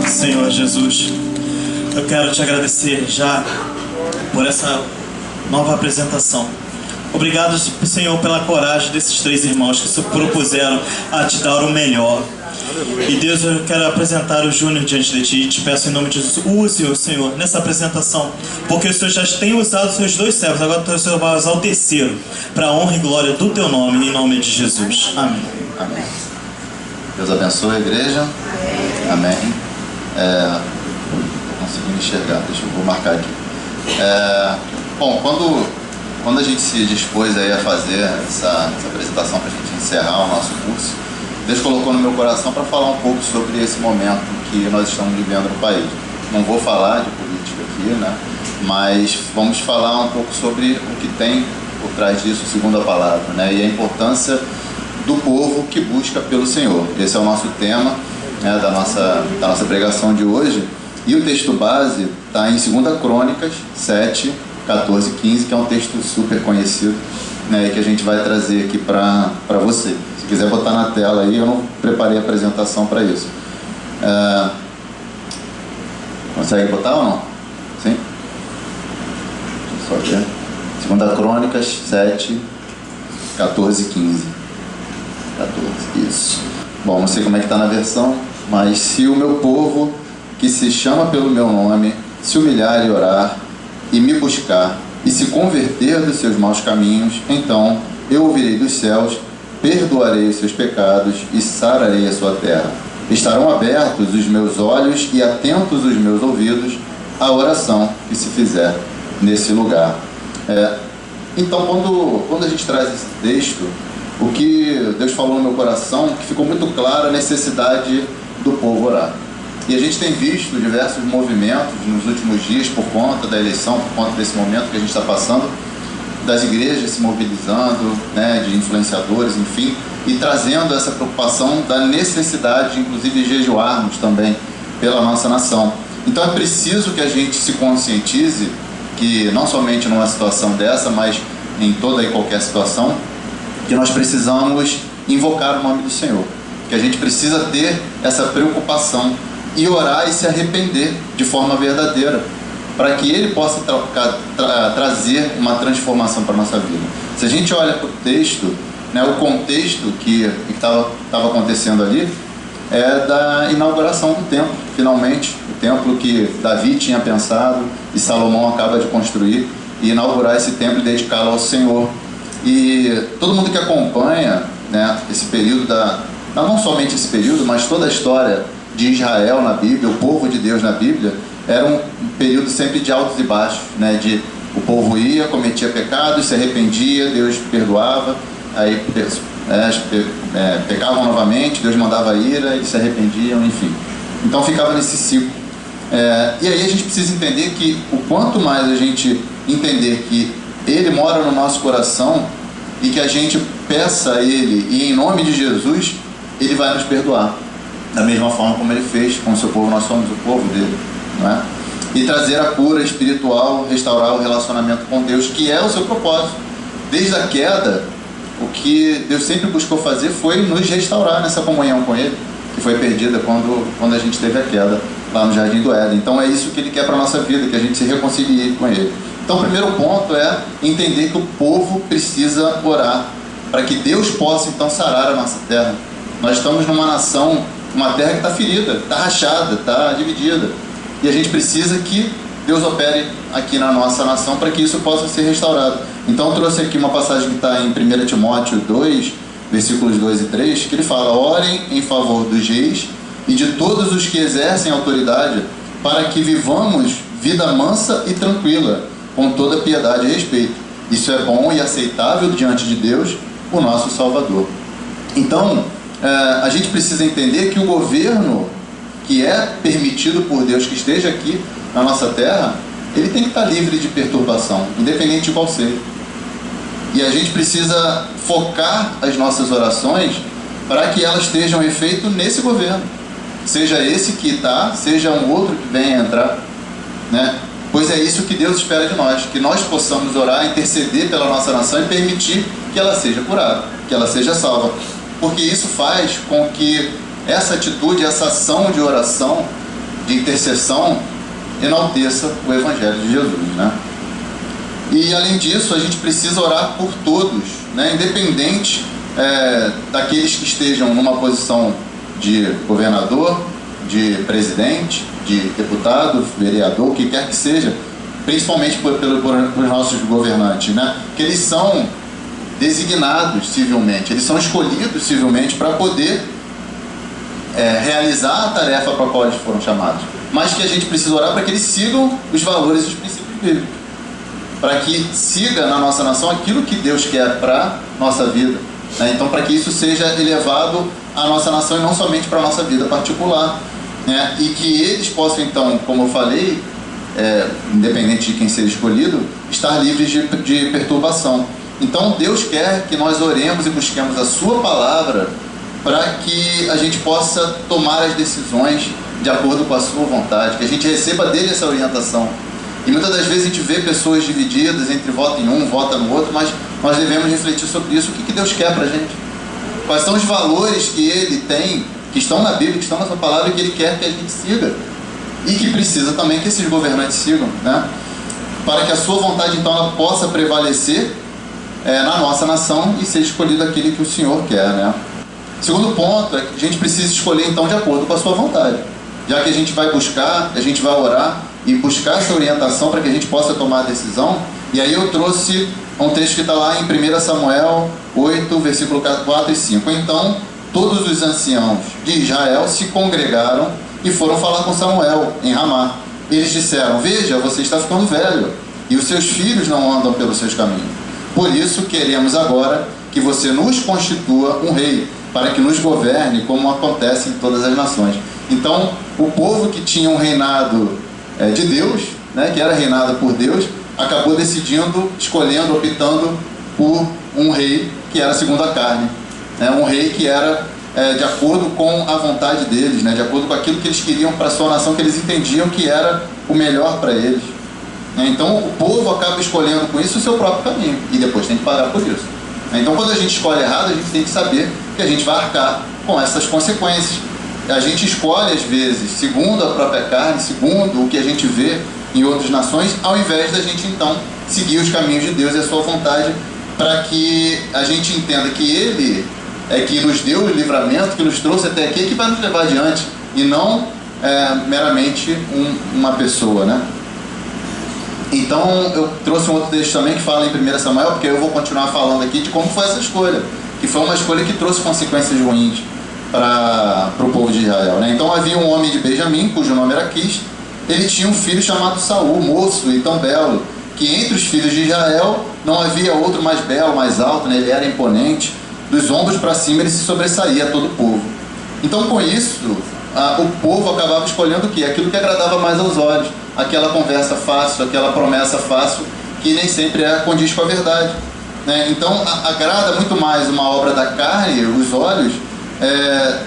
Senhor Jesus, eu quero te agradecer já por essa nova apresentação. Obrigado, Senhor, pela coragem desses três irmãos que se propuseram a te dar o melhor. E Deus, eu quero apresentar o Júnior diante de ti e te peço em nome de Jesus, use-o, Senhor, nessa apresentação, porque o Senhor já tem usado os seus dois servos, agora o Senhor vai usar o terceiro, para a honra e glória do teu nome, em nome de Jesus. Amém. Amém. Deus abençoe a igreja. Amém. Não consegui enxergar, vou marcar aqui. Bom, quando a gente se dispôs aí a fazer essa apresentação para a gente encerrar o nosso curso, Deus colocou no meu coração para falar um pouco sobre esse momento que nós estamos vivendo no país. Não vou falar de política aqui, né? Mas vamos falar um pouco sobre o que tem por trás disso, segundo a palavra, né? E a importância do povo que busca pelo Senhor. Esse é o nosso tema, né, da nossa pregação de hoje. E o texto base está em 2 Crônicas 7, 14 e 15, que é um texto super conhecido, né, que a gente vai trazer aqui para você. Se quiser botar na tela aí, eu não preparei a apresentação para isso. Consegue botar ou não? Sim? Deixa eu só ver. 2 Crônicas 7, 14 e 15. 14, isso. Bom, não sei como é que está na versão, mas se o meu povo, que se chama pelo meu nome, se humilhar e orar, e me buscar, e se converter dos seus maus caminhos, então eu ouvirei dos céus, perdoarei os seus pecados e sararei a sua terra. Estarão abertos os meus olhos e atentos os meus ouvidos à oração que se fizer nesse lugar. Então, quando a gente traz esse texto, o que Deus falou no meu coração, que ficou muito claro a necessidade do povo orar. E a gente tem visto diversos movimentos nos últimos dias, por conta da eleição, por conta desse momento que a gente está passando, das igrejas se mobilizando, né, de influenciadores, enfim, e trazendo essa preocupação da necessidade, inclusive, de jejuarmos também pela nossa nação. Então é preciso que a gente se conscientize que, não somente numa situação dessa, mas em toda e qualquer situação, que nós precisamos invocar o nome do Senhor, que a gente precisa ter essa preocupação e orar e se arrepender de forma verdadeira, para que Ele possa trazer uma transformação para a nossa vida. Se a gente olha para o texto, né, o contexto que estava acontecendo ali é da inauguração do templo, finalmente, o templo que Davi tinha pensado e Salomão acaba de construir, e inaugurar esse templo e dedicá-lo ao Senhor. E todo mundo que acompanha, né, esse período não somente esse período, mas toda a história de Israel na Bíblia, o povo de Deus na Bíblia, era um período sempre de altos e baixos, né? O povo ia, cometia pecados, se arrependia, Deus perdoava, aí pecavam novamente, Deus mandava ira, eles se arrependiam, enfim. Então ficava nesse ciclo. E aí a gente precisa entender que o quanto mais a gente entender que Ele mora no nosso coração e que a gente peça a Ele, e em nome de Jesus, Ele vai nos perdoar. Da mesma forma como Ele fez com o seu povo, nós somos o povo dele, não é? E trazer a cura espiritual, restaurar o relacionamento com Deus, que é o seu propósito. Desde a queda, o que Deus sempre buscou fazer foi nos restaurar nessa comunhão com Ele, que foi perdida quando a gente teve a queda lá no Jardim do Éden. Então é isso que Ele quer para a nossa vida, que a gente se reconcilie com Ele. Então o primeiro ponto é entender que o povo precisa orar, para que Deus possa então sarar a nossa terra. Nós estamos numa nação, uma terra que está ferida, está rachada, está dividida. E a gente precisa que Deus opere aqui na nossa nação para que isso possa ser restaurado. Então eu trouxe aqui uma passagem que está em 1 Timóteo 2, versículos 2 e 3, que ele fala: orem em favor dos reis e de todos os que exercem autoridade, para que vivamos vida mansa e tranquila, com toda piedade e respeito. Isso é bom e aceitável diante de Deus, o nosso Salvador. Então, a gente precisa entender que o governo que é permitido por Deus que esteja aqui na nossa terra, ele tem que estar livre de perturbação, independente de qual seja. E a gente precisa focar as nossas orações para que elas estejam efeito nesse governo. Seja esse que está, seja um outro que venha entrar, né? Pois é isso que Deus espera de nós, que nós possamos orar, interceder pela nossa nação e permitir que ela seja curada, que ela seja salva. Porque isso faz com que essa atitude, essa ação de oração, de intercessão, enalteça o Evangelho de Jesus, né? E além disso, a gente precisa orar por todos, né? Independente daqueles que estejam numa posição de governador, de presidente, de deputado, vereador, o que quer que seja, principalmente por os nossos governantes, né? Que eles são designados civilmente, eles são escolhidos civilmente para poder realizar a tarefa para a qual eles foram chamados. Mas que a gente precisa orar para que eles sigam os valores e os princípios bíblicos, para que siga na nossa nação aquilo que Deus quer para a nossa vida, né? Então, para que isso seja elevado à nossa nação e não somente para a nossa vida particular, né? E que eles possam, então, como eu falei, independente de quem seja escolhido, estar livres de perturbação. Então, Deus quer que nós oremos e busquemos a sua palavra para que a gente possa tomar as decisões de acordo com a sua vontade, que a gente receba dele essa orientação. E muitas das vezes a gente vê pessoas divididas entre vota em um, vota no outro, mas nós devemos refletir sobre isso. O que Deus quer para a gente? Quais são os valores que Ele tem, que estão na Bíblia, que estão na sua palavra e que Ele quer que a gente siga? E que precisa também que esses governantes sigam, né? Para que a sua vontade, então, ela possa prevalecer na nossa nação e seja escolhido aquele que o Senhor quer, né? Segundo ponto é que a gente precisa escolher, então, de acordo com a sua vontade. Já que a gente vai buscar, a gente vai orar e buscar essa orientação para que a gente possa tomar a decisão. E aí eu trouxe um texto que está lá em 1 Samuel 8, versículo 4 e 5. Então, todos os anciãos de Israel se congregaram e foram falar com Samuel em Ramá. Eles disseram: veja, você está ficando velho e os seus filhos não andam pelos seus caminhos. Por isso queremos agora que você nos constitua um rei, para que nos governe como acontece em todas as nações. Então, o povo que tinha um reinado de Deus, né, que era reinado por Deus, acabou decidindo, escolhendo, optando por um rei que era segundo a carne, né, um rei que era de acordo com a vontade deles, né, de acordo com aquilo que eles queriam para a sua nação, que eles entendiam que era o melhor para eles. Então, o povo acaba escolhendo com isso o seu próprio caminho, e depois tem que pagar por isso. Então, quando a gente escolhe errado, a gente tem que saber que a gente vai arcar com essas consequências. A gente escolhe, às vezes, segundo a própria carne, segundo o que a gente vê em outras nações, ao invés da gente, então, seguir os caminhos de Deus e a sua vontade, para que a gente entenda que Ele é que nos deu o livramento, que nos trouxe até aqui, que vai nos levar adiante, e não meramente uma pessoa, né? Então, eu trouxe um outro texto também que fala em 1 Samuel, porque eu vou continuar falando aqui de como foi essa escolha, que foi uma escolha que trouxe consequências ruins para o povo de Israel, né? Então, havia um homem de Benjamim, cujo nome era Quis. Ele tinha um filho chamado Saul, moço e tão belo, que entre os filhos de Israel não havia outro mais belo, mais alto, né? Ele era imponente, dos ombros para cima ele se sobressaía a todo o povo. Então, com isso, o povo acabava escolhendo o quê? Aquilo que agradava mais aos olhos, aquela conversa fácil, aquela promessa fácil, que nem sempre condiz com a verdade, né? Então, agrada muito mais uma obra da carne, os olhos,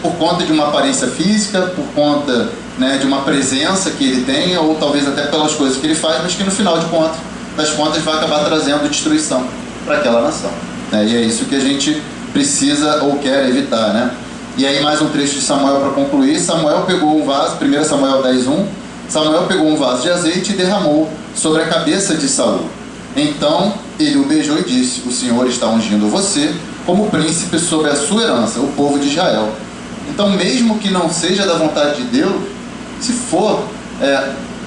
por conta de uma aparência física, por conta, né, de uma presença que ele tenha, ou talvez até pelas coisas que ele faz, mas que no final das contas vai acabar trazendo destruição para aquela nação, né? E é isso que a gente precisa ou quer evitar, né? E aí mais um trecho de Samuel para concluir. Samuel pegou um vaso, 1 Samuel 10:1. Samuel pegou um vaso de azeite e derramou sobre a cabeça de Saul. Então ele o beijou e disse: o Senhor está ungindo você como príncipe sobre a sua herança, o povo de Israel. Então, mesmo que não seja da vontade de Deus, se for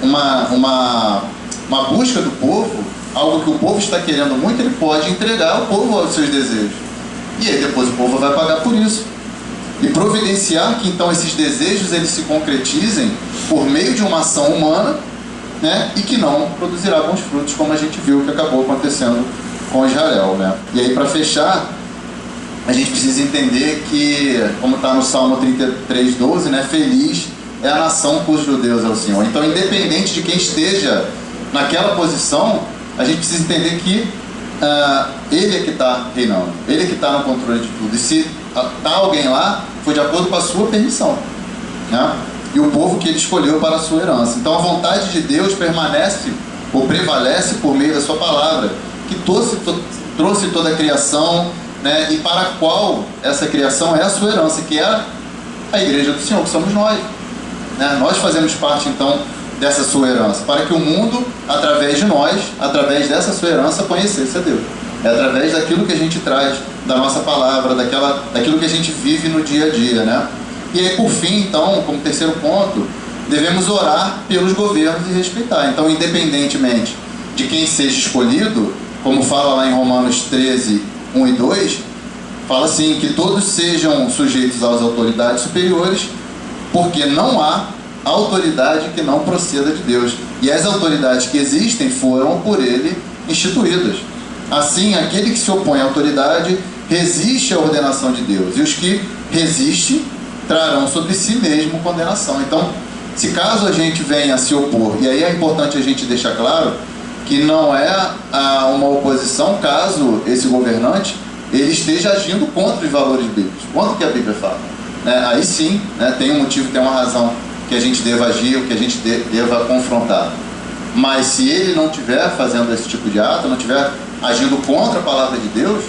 uma busca do povo, algo que o povo está querendo muito, ele pode entregar o povo aos seus desejos. E aí depois o povo vai pagar por isso. E providenciar que então esses desejos eles se concretizem por meio de uma ação humana, né, e que não produzirá bons frutos, como a gente viu que acabou acontecendo com Israel, né? E aí, para fechar, a gente precisa entender que, como está no Salmo 33:12, né, feliz é a nação cujo Deus é o Senhor. Então, independente de quem esteja naquela posição, a gente precisa entender que Ele é que está reinando, Ele é que está no controle de tudo. E se está alguém lá, foi de acordo com a sua permissão, né? E o povo que Ele escolheu para a sua herança. Então, a vontade de Deus permanece ou prevalece por meio da sua palavra, que trouxe toda a criação, né, e para a qual essa criação é a sua herança, que é a igreja do Senhor, que somos nós, né? Nós fazemos parte então dessa sua herança, para que o mundo, através de nós, através dessa sua herança, conhecesse a Deus. É através daquilo que a gente traz, da nossa palavra, daquilo que a gente vive no dia a dia, né? E aí, por fim, então, como terceiro ponto, devemos orar pelos governos e respeitar. Então, independentemente de quem seja escolhido, como fala lá em Romanos 13:1 e 2, fala assim, que todos sejam sujeitos às autoridades superiores, porque não há autoridade que não proceda de Deus. E as autoridades que existem foram por Ele instituídas. Assim, aquele que se opõe à autoridade resiste à ordenação de Deus, e os que resistem trarão sobre si mesmo condenação. Então, se caso a gente venha a se opor, e aí é importante a gente deixar claro que não é uma oposição caso esse governante ele esteja agindo contra os valores bíblicos, contra o que a Bíblia fala, né? Aí sim, né, tem um motivo, tem uma razão que a gente deva agir, que a gente deva confrontar. Mas se ele não estiver fazendo esse tipo de ato, não estiver agindo contra a palavra de Deus,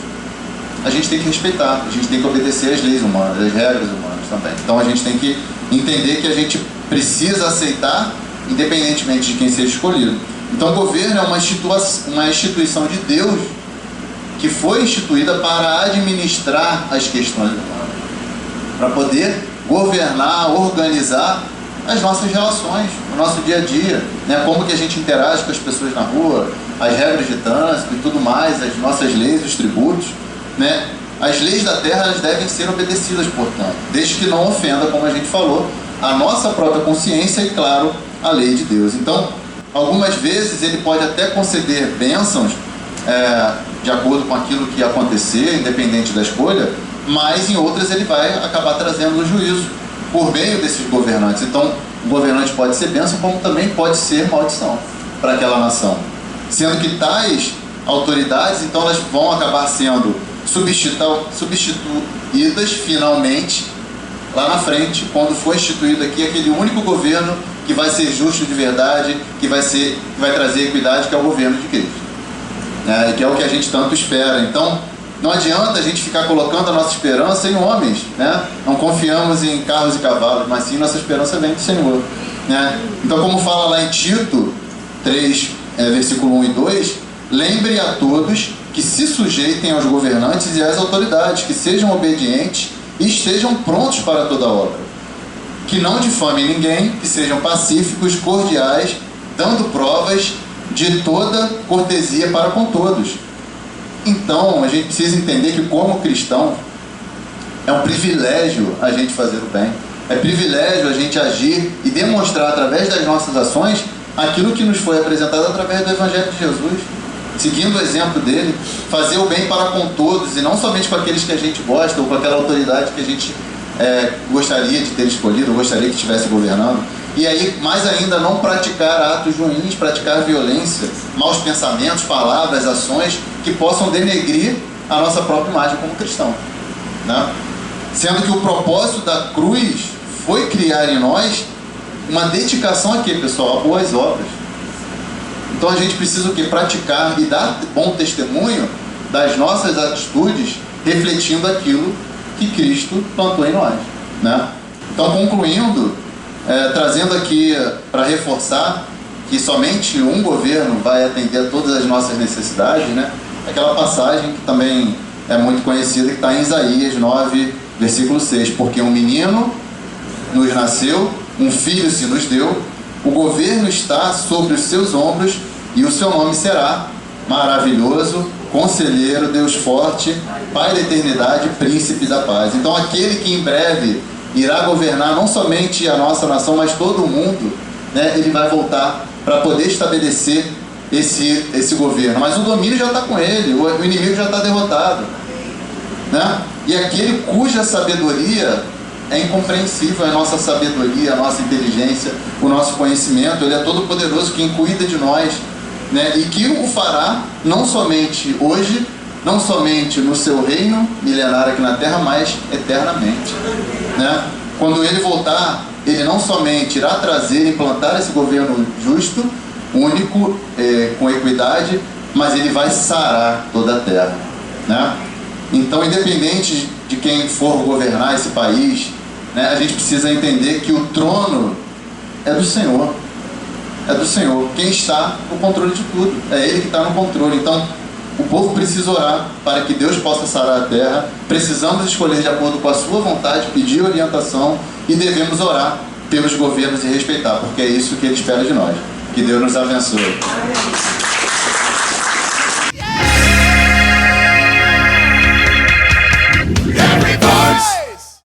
a gente tem que respeitar, a gente tem que obedecer às leis humanas, às regras humanas também. Então a gente tem que entender que a gente precisa aceitar, independentemente de quem seja escolhido. Então o governo é uma instituição de Deus que foi instituída para administrar as questões humanas, para poder governar, organizar as nossas relações, o nosso dia a dia, né? Como que a gente interage com as pessoas na rua, as regras de trânsito e tudo mais, as nossas leis, os tributos, né? As leis da terra elas devem ser obedecidas, portanto, desde que não ofenda, como a gente falou, a nossa própria consciência e, claro, a lei de Deus. Então, algumas vezes ele pode até conceder bênçãos de acordo com aquilo que acontecer, independente da escolha, mas em outras ele vai acabar trazendo o juízo por meio desses governantes. Então, o governante pode ser bênção, como também pode ser maldição para aquela nação. Sendo que tais autoridades, então, elas vão acabar sendo substituídas finalmente lá na frente, quando for instituído aqui aquele único governo que vai ser justo de verdade, que vai trazer equidade, que é o governo de Cristo, né? E que é o que a gente tanto espera. Então, não adianta a gente ficar colocando a nossa esperança em homens, né? Não confiamos em carros e cavalos, mas sim nossa esperança vem do Senhor, né? Então, como fala lá em Tito 3, versículo 1 e 2, lembre a todos que se sujeitem aos governantes e às autoridades, que sejam obedientes e estejam prontos para toda obra, que não difamem ninguém, que sejam pacíficos, cordiais, dando provas de toda cortesia para com todos. Então, a gente precisa entender que, como cristão, é um privilégio a gente fazer o bem, é privilégio a gente agir e demonstrar através das nossas ações aquilo que nos foi apresentado através do Evangelho de Jesus, seguindo o exemplo dele, fazer o bem para com todos e não somente com aqueles que a gente gosta ou com aquela autoridade que a gente gostaria de ter escolhido ou gostaria que estivesse governando. E aí, mais ainda, não praticar atos ruins, praticar violência, maus pensamentos, palavras, ações que possam denegrir a nossa própria imagem como cristão, né? Sendo que o propósito da cruz foi criar em nós uma dedicação aqui, pessoal, a boas obras. Então a gente precisa o quê? Praticar e dar bom testemunho das nossas atitudes, refletindo aquilo que Cristo plantou em nós, né? Então, concluindo, trazendo aqui para reforçar que somente um governo vai atender a todas as nossas necessidades, né? Aquela passagem que também é muito conhecida, que está em Isaías 9, versículo 6. Porque um menino nos nasceu, um filho se nos deu, o governo está sobre os seus ombros e o seu nome será Maravilhoso, Conselheiro, Deus Forte, Pai da Eternidade, Príncipe da Paz. Então aquele que em breve irá governar não somente a nossa nação, mas todo o mundo, né? Ele vai voltar para poder estabelecer esse governo. Mas o domínio já está com ele, o inimigo já está derrotado, né? E aquele cuja sabedoria é incompreensível, a nossa sabedoria, a nossa inteligência, o nosso conhecimento, ele é todo poderoso, quem cuida de nós, né? E que o fará não somente hoje, não somente no seu reino milenário aqui na terra, mas eternamente, né? Quando ele voltar, ele não somente irá trazer e implantar esse governo justo, único, com equidade, mas ele vai sarar toda a terra, né? Então, independente de quem for governar esse país, né, a gente precisa entender que o trono é do Senhor. É do Senhor. Quem está no controle de tudo. É Ele que está no controle. Então, o povo precisa orar para que Deus possa sarar a terra. Precisamos escolher de acordo com a sua vontade, pedir orientação e devemos orar pelos governos e respeitar, porque é isso que Ele espera de nós. Que Deus nos abençoe.